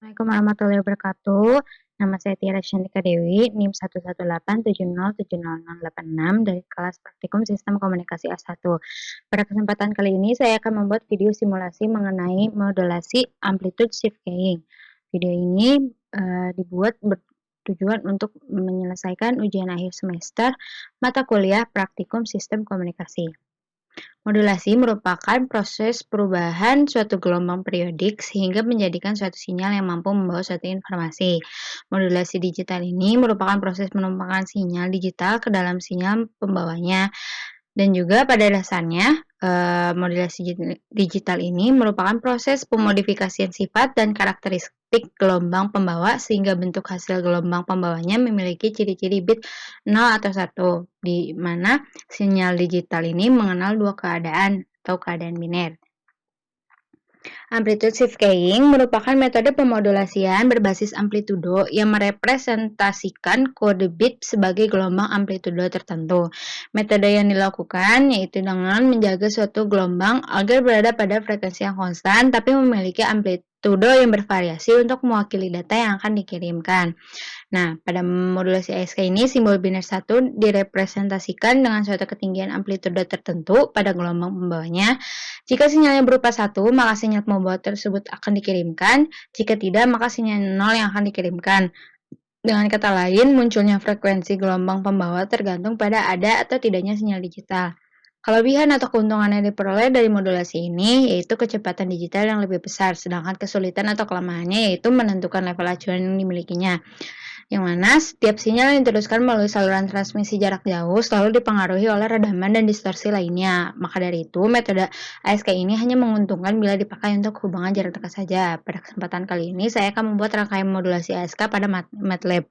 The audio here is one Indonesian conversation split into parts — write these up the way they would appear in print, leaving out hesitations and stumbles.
Assalamualaikum warahmatullahi wabarakatuh. Nama saya Tiara Shantika Dewi, NIM 118707086 dari kelas Praktikum Sistem Komunikasi S1. Pada kesempatan kali ini saya akan membuat video simulasi mengenai modulasi amplitude shift keying. Video ini dibuat bertujuan untuk menyelesaikan ujian akhir semester mata kuliah Praktikum Sistem Komunikasi. Modulasi merupakan proses perubahan suatu gelombang periodik sehingga menjadikan suatu sinyal yang mampu membawa suatu informasi. Modulasi digital ini merupakan proses menumpangkan sinyal digital ke dalam sinyal pembawanya. Dan juga pada dasarnya, modulasi digital ini merupakan proses pemodifikasian sifat dan karakteristik gelombang pembawa sehingga bentuk hasil gelombang pembawanya memiliki ciri-ciri bit 0 atau 1, di mana sinyal digital ini mengenal dua keadaan atau keadaan biner. Amplitude shift keying merupakan metode pemodulasian berbasis amplitudo yang merepresentasikan kode bit sebagai gelombang amplitudo tertentu. Metode yang dilakukan yaitu dengan menjaga suatu gelombang agar berada pada frekuensi yang konstan tapi memiliki amplitudo yang bervariasi untuk mewakili data yang akan dikirimkan. Nah, pada modulasi ASK ini simbol biner 1 direpresentasikan dengan suatu ketinggian amplitudo tertentu pada gelombang pembawanya. Jika sinyalnya berupa 1, maka sinyal pembawa tersebut akan dikirimkan. Jika tidak, maka sinyal 0 yang akan dikirimkan. Dengan kata lain, munculnya frekuensi gelombang pembawa tergantung pada ada atau tidaknya sinyal digital. Kelebihan atau keuntungan yang diperoleh dari modulasi ini yaitu kecepatan digital yang lebih besar, sedangkan kesulitan atau kelemahannya yaitu menentukan level acuan yang dimilikinya. Yang mana setiap sinyal yang diteruskan melalui saluran transmisi jarak jauh selalu dipengaruhi oleh redaman dan distorsi lainnya. Maka dari itu, metode ASK ini hanya menguntungkan bila dipakai untuk hubungan jarak dekat saja. Pada kesempatan kali ini, saya akan membuat rangkaian modulasi ASK pada MATLAB.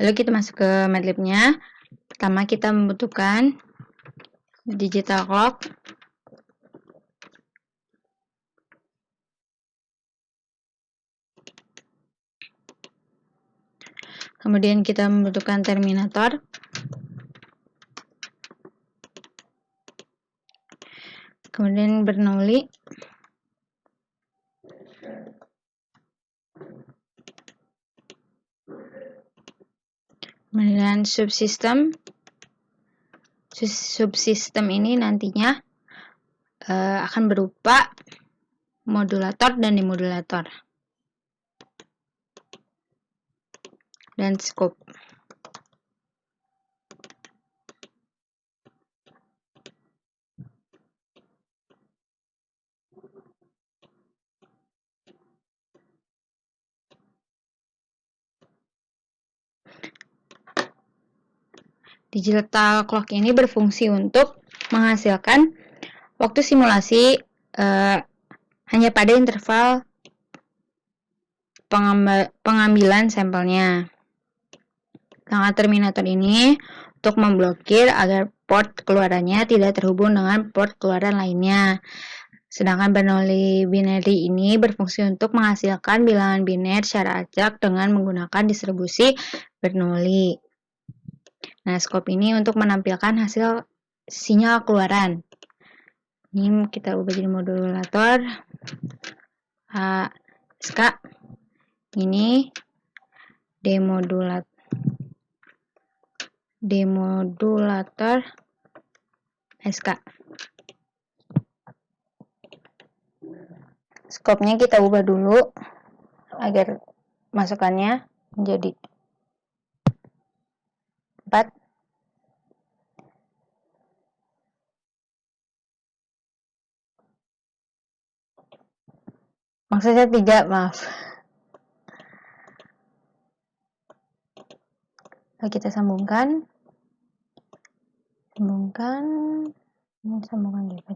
Lalu kita masuk ke MATLAB-nya. Pertama, kita membutuhkan digital clock. Kemudian kita membutuhkan terminator. Kemudian Bernoulli. Kemudian subsistem. Subsistem ini nantinya akan berupa modulator dan demodulator. Dan scope. Digital clock ini berfungsi untuk menghasilkan waktu simulasi hanya pada interval pengambilan sampelnya. Sedangkan terminator ini untuk memblokir agar port keluarannya tidak terhubung dengan port keluaran lainnya. Sedangkan Bernoulli binary ini berfungsi untuk menghasilkan bilangan biner secara acak dengan menggunakan distribusi Bernoulli. Nah, scope ini untuk menampilkan hasil sinyal keluaran. Ini kita ubah jadi modulator. SK. Ini demodulator SK. Scope-nya kita ubah dulu agar masukannya menjadi 4. Maksudnya 3, maaf. Lalu kita sambungkan di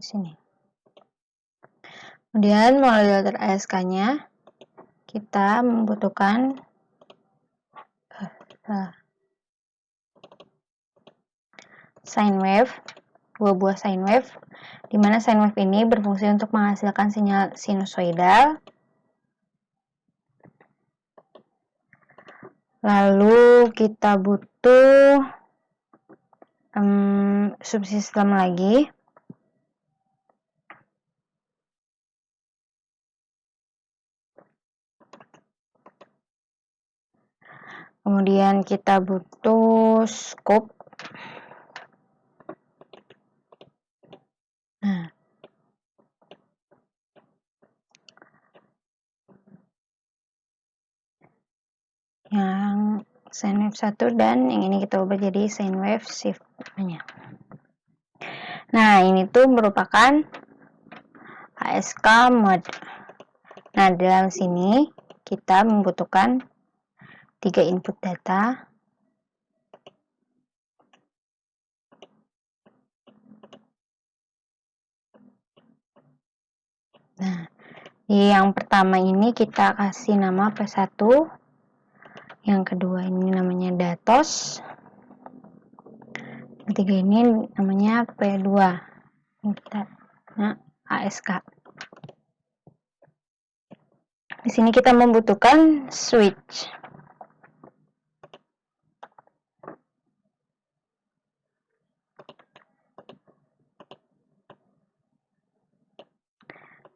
sini. Kemudian modulator ASK-nya kita membutuhkan sine wave, 2 buah sine wave, di mana sine wave ini berfungsi untuk menghasilkan sinyal sinusoidal. Lalu kita butuh subsistem lagi. Kemudian kita butuh scope. Nah, yang sine wave 1 dan yang ini kita ubah jadi sine wave shift namanya. Nah, ini tuh merupakan ASK mode. Nah, dalam sini kita membutuhkan 3 input data. Nah, yang pertama ini kita kasih nama P1, yang kedua ini namanya datos, ketiga ini namanya P2, kita ASK. Di sini kita membutuhkan switch.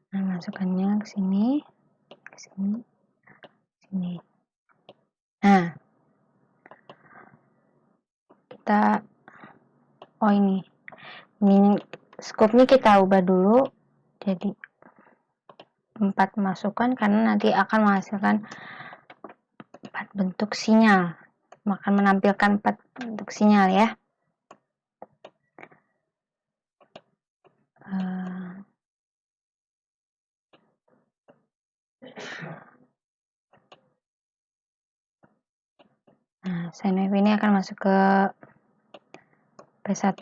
Nah, masukkannya ke sini, ke sini, sini. Nah, kita ini scope-nya kita ubah dulu jadi 4 masukan karena nanti akan menghasilkan 4 bentuk sinyal, akan menampilkan 4 bentuk sinyal ya. Nah, sine wave ini akan masuk ke P1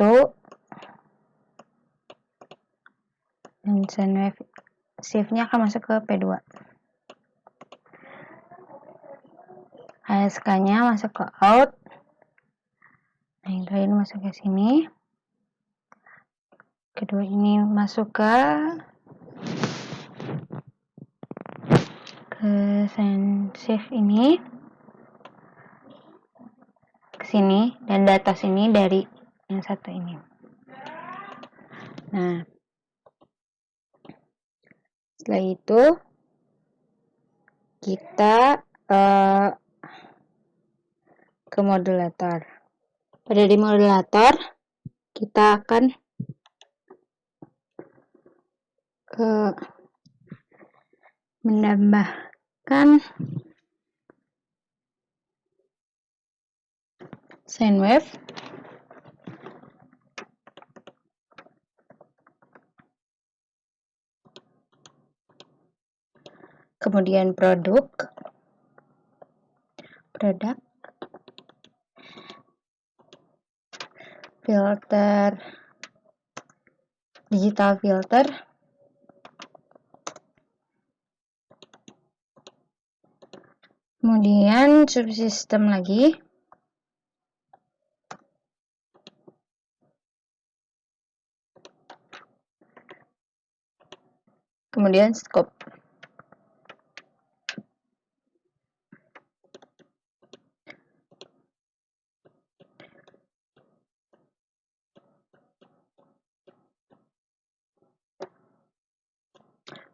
dan sine wave shift-nya akan masuk ke P2. ASK-nya masuk ke out. Nah, yang terakhir masuk ke sini. Kedua ini masuk ke sine shift ini ke sini, dan data sini dari yang satu ini. Nah, setelah itu kita ke modulator. Pada di modulator kita akan menambahkan sine wave, kemudian produk, filter, digital filter, kemudian subsystem lagi, kemudian scope.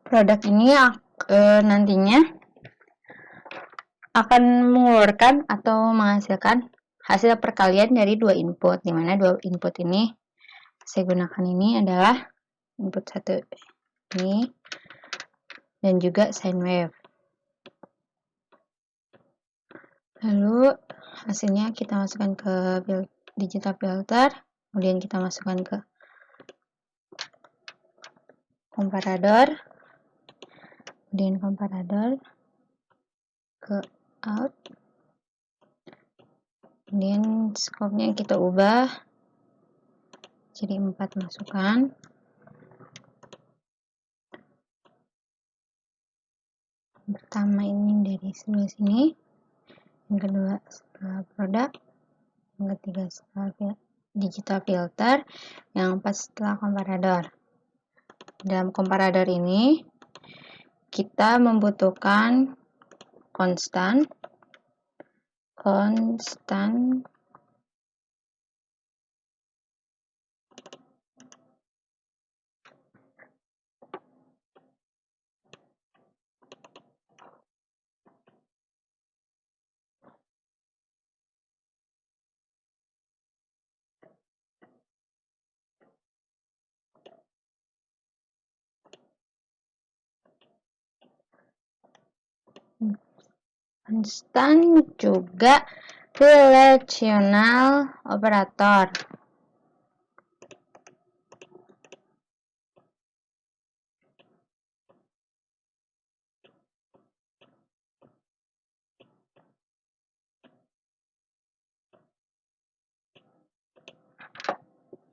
Produk ini nantinya akan mengeluarkan atau menghasilkan hasil perkalian dari 2 input, di mana 2 input ini saya gunakan ini adalah input 1 ini dan juga sine wave. Lalu hasilnya kita masukkan ke digital filter, kemudian kita masukkan ke comparador, kemudian comparador ke out, kemudian scope-nya kita ubah jadi 4 masukan. Pertama ini dari sebelah sini, yang kedua setelah produk, yang ketiga setelah digital filter, yang keempat setelah comparador. Dalam comparador ini kita membutuhkan konstan Konstan juga relational operator.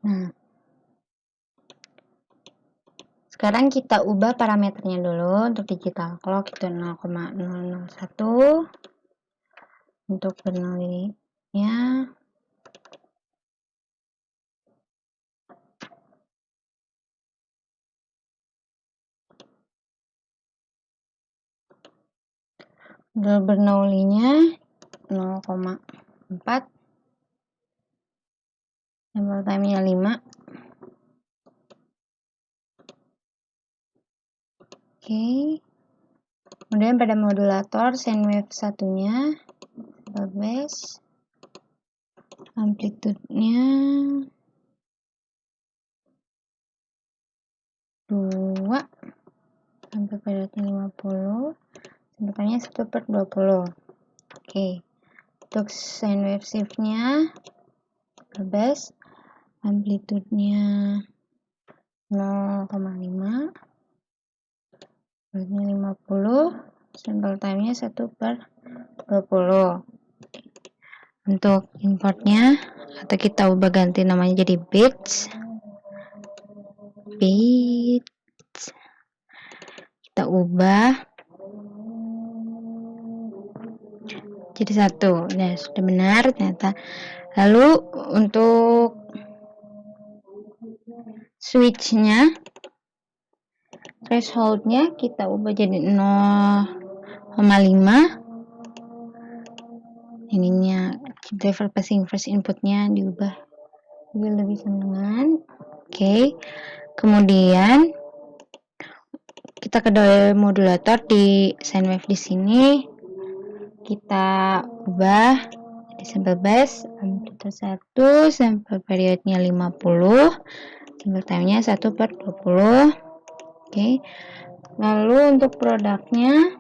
Nah, sekarang kita ubah parameternya dulu untuk digital clock itu 0,001. Untuk Bernoulli-nya Bernoulli-nya 0,4, sample time-nya 5. Oke. Kemudian pada modulator sine wave satunya base, amplitude-nya 2 sampai periodnya 50, sampai time-nya 1/20. Oke. Untuk sine wave shift-nya base, amplitude-nya 0,5, periodnya 50, sample time-nya 1/20. Untuk importnya, atau kita ubah ganti namanya jadi bits. Kita ubah jadi 1. Nah, sudah benar ternyata. Lalu untuk switch-nya, threshold-nya kita ubah jadi 0,5. Ininya driver passing first input-nya diubah jadi lebih senengan. Oke. Kemudian kita ke modulator di sine wave di sini. Kita ubah jadi sample base, amplitude 1, sample periodnya 50, sample time-nya 1/20. Oke. Lalu untuk produknya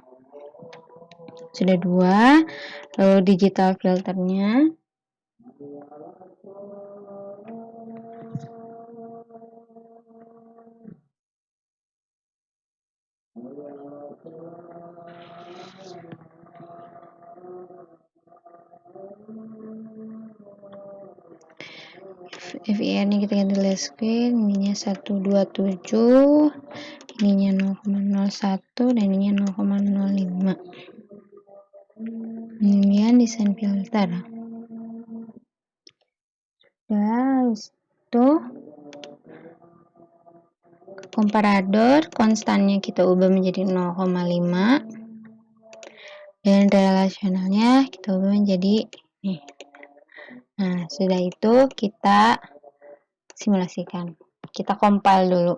sudah 2. Lalu digital filternya FIR-nya kita ganti less square, ininya 127, ininya 0,01, dan ininya 0,05. Kemudian desain filter. Habis itu komparador konstannya kita ubah menjadi 0,5 dan relasionalnya kita ubah menjadi nih. Nah, sudah itu kita simulasikan. Kita compile dulu.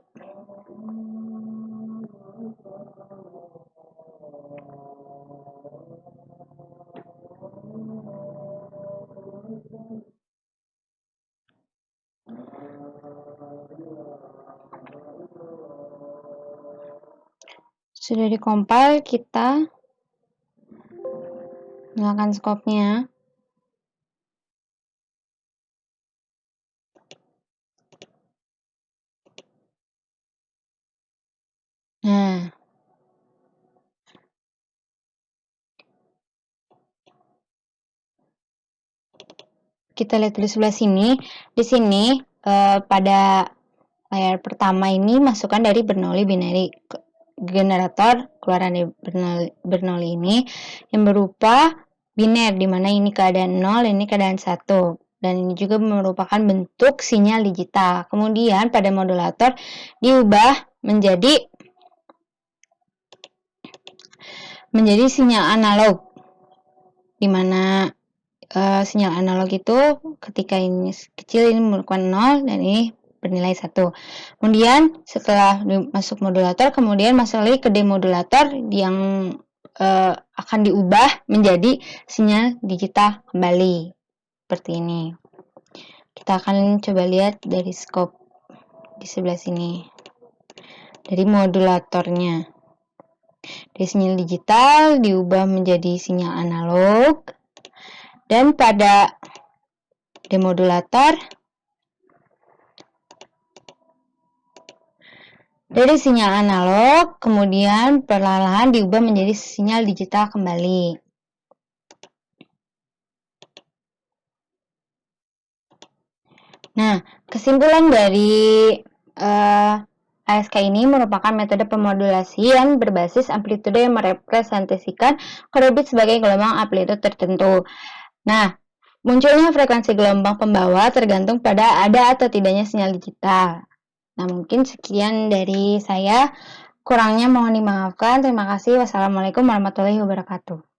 Sudah dikompil, kita nyalakan scope-nya. Nah, kita lihat di sebelah sini. Di sini pada layar pertama ini masukan dari Bernoulli binary generator keluaran dari Bernoulli ini yang berupa biner, di mana ini keadaan 0, ini keadaan 1. Dan ini juga merupakan bentuk sinyal digital. Kemudian pada modulator diubah menjadi sinyal analog, di mana sinyal analog itu ketika ini kecil ini merupakan 0 dan ini bernilai 1. Kemudian setelah masuk modulator, kemudian masuk lagi ke demodulator yang akan diubah menjadi sinyal digital kembali. Seperti ini. Kita akan coba lihat dari scope di sebelah sini. Dari modulatornya. Dari sinyal digital diubah menjadi sinyal analog. Dan pada demodulator, dari sinyal analog kemudian perlahan-lahan diubah menjadi sinyal digital kembali. Nah, kesimpulan dari ASK ini merupakan metode pemodulasi yang berbasis amplitude yang merepresentasikan kode bit sebagai gelombang amplitude tertentu. Nah, munculnya frekuensi gelombang pembawa tergantung pada ada atau tidaknya sinyal digital. Nah, mungkin sekian dari saya. Kurangnya mohon dimaafkan. Terima kasih. Wassalamualaikum warahmatullahi wabarakatuh.